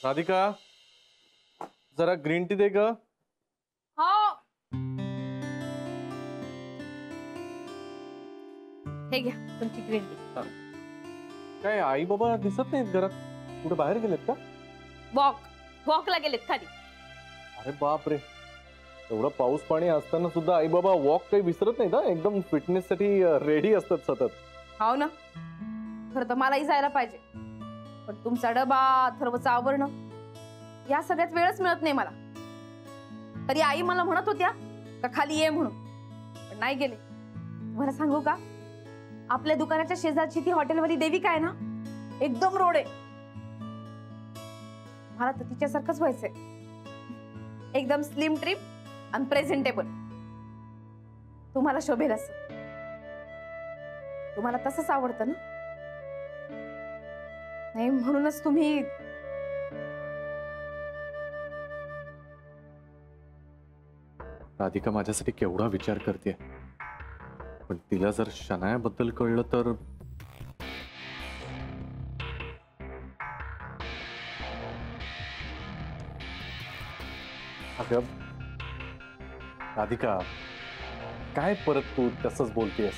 राधिका, जरा green tea दे ग. हो. हे घ्या तुमची ग्रीन टी. काय आई बाबा दिसत नाहीत घरात? कुठे बाहेर गेलेत का? वॉकला गेलेत खाली. अरे बाप रे, एवढा पाऊस पाणी असताना सुद्धा आई बाबा वॉक काही विसरत नाहीत. एकदम फिटनेस साठी रेडी असतात सतत. हो ना, खरं तर मलाही जायला पाहिजे, पण तुमचा डबा, अथर्वचं आवरणं, या सगळ्यात वेळच मिळत नाही मला. तरी आई मला म्हणत होत्या का खाली ये म्हणून, पण नाही गेले. तुम्हाला सांगू का, आपल्या दुकानाच्या शेजारची ती हॉटेलवाली देविका आहे ना, एकदम रोड आहे. मला तर तिच्यासारखंच व्हायचंय, एकदम स्लिम ट्रिप आणि प्रेझेंटेबल. तुम्हाला शोभेल असं. तुम्हाला तसंच आवडतं ना? नाही म्हणूनच तुम्ही. राधिका माझ्यासाठी केवढा विचार करते, पण तिला जर शनायाबद्दल कळलं तर. अगं राधिका, काय परत तू तसंच बोलतेस?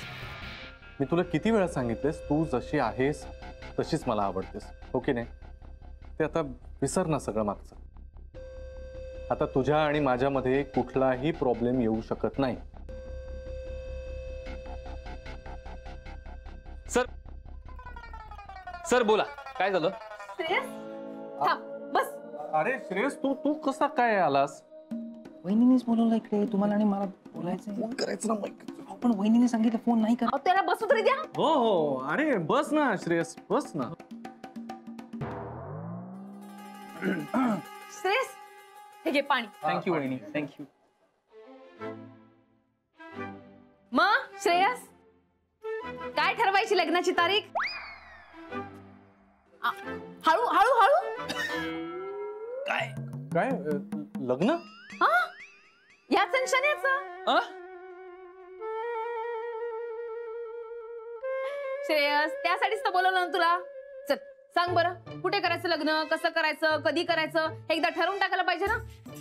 मी तुला किती वेळा सांगितलेस, तू जशी आहेस तशीच मला आवडतेस, हो की नाही? ते आता विसर ना सगळं मागचं. आता तुझ्या आणि माझ्यामध्ये कुठलाही प्रॉब्लेम येऊ शकत नाही. सर बोला, काय झालं? श्रेयस, थांब, बस. अरे श्रेयस, तू कसा काय आलास? वहिनीनेच बोलवलं इकडे तुम्हाला आणि मला बोलायचं. फोन करायचं ना माईक. पण वहिनीने सांगितलं फोन नाही करा. त्याला बसू तरी द्या. हो हो, अरे बस ना श्रेयस, बस ना. श्रेयस, हे घे पाणी. थँक्यू वहिनी, थँक्यू. मग श्रेयस, काय ठरवायची लग्नाची तारीख? हळू हळू हळू. काय काय लग्न? याच शण्याचं. श्रेयस, त्यासाठीच तर बोलवलं ना तुला. चल सांग बरं, कुठे करायचं लग्न, कसं करायचं, कधी करायचं, हे एकदा ठरवून टाकायला पाहिजे ना.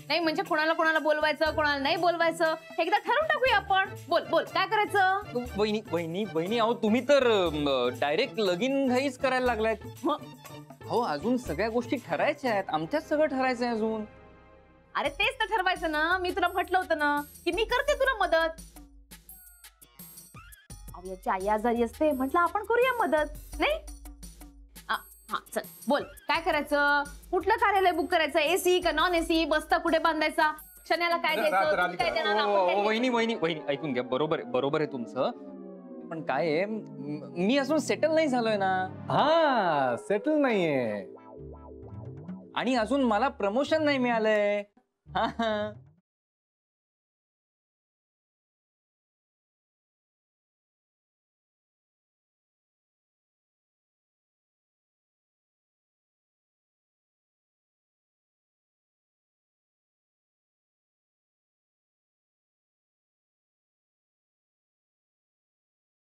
नाही म्हणजे कोणाला कोणाला बोलवायचं, कोणाला नाही बोलवायचं, हे एकदा ठरवून टाकूया आपण. बोल बोल, काय करायचं? वहिनी वहिनी वहिनी, अहो तुम्ही तर डायरेक्ट लगीन घाईच करायला लागलायत. हो, अजून सगळ्या गोष्टी ठरायच्या आहेत. आमच्याच सगळं ठरायचं आहे अजून. अरे तेच तर ठरवायचं ना. मी तुला म्हटलं होतं ना की मी करते तुला मदत. याची आई आजारी असते, म्हटलं आपण करूया मदत, नाही? हा चल बोल, काय करायचं? कुठलं कार्यालय बुक करायचं? एसी का नॉन एसी? बसता कुठे बांधायचा? क्षणाला काय द्यायचं? काय देणार? वहिनी वहिनी वहिनी, ऐकून घ्या. बरोबर आहे तुमचं, पण काय आहे, मी अजून सेटल नाही झालोय ना. हा, सेटल नाहीये आणि अजून मला प्रमोशन नाही मिळालंय. हा.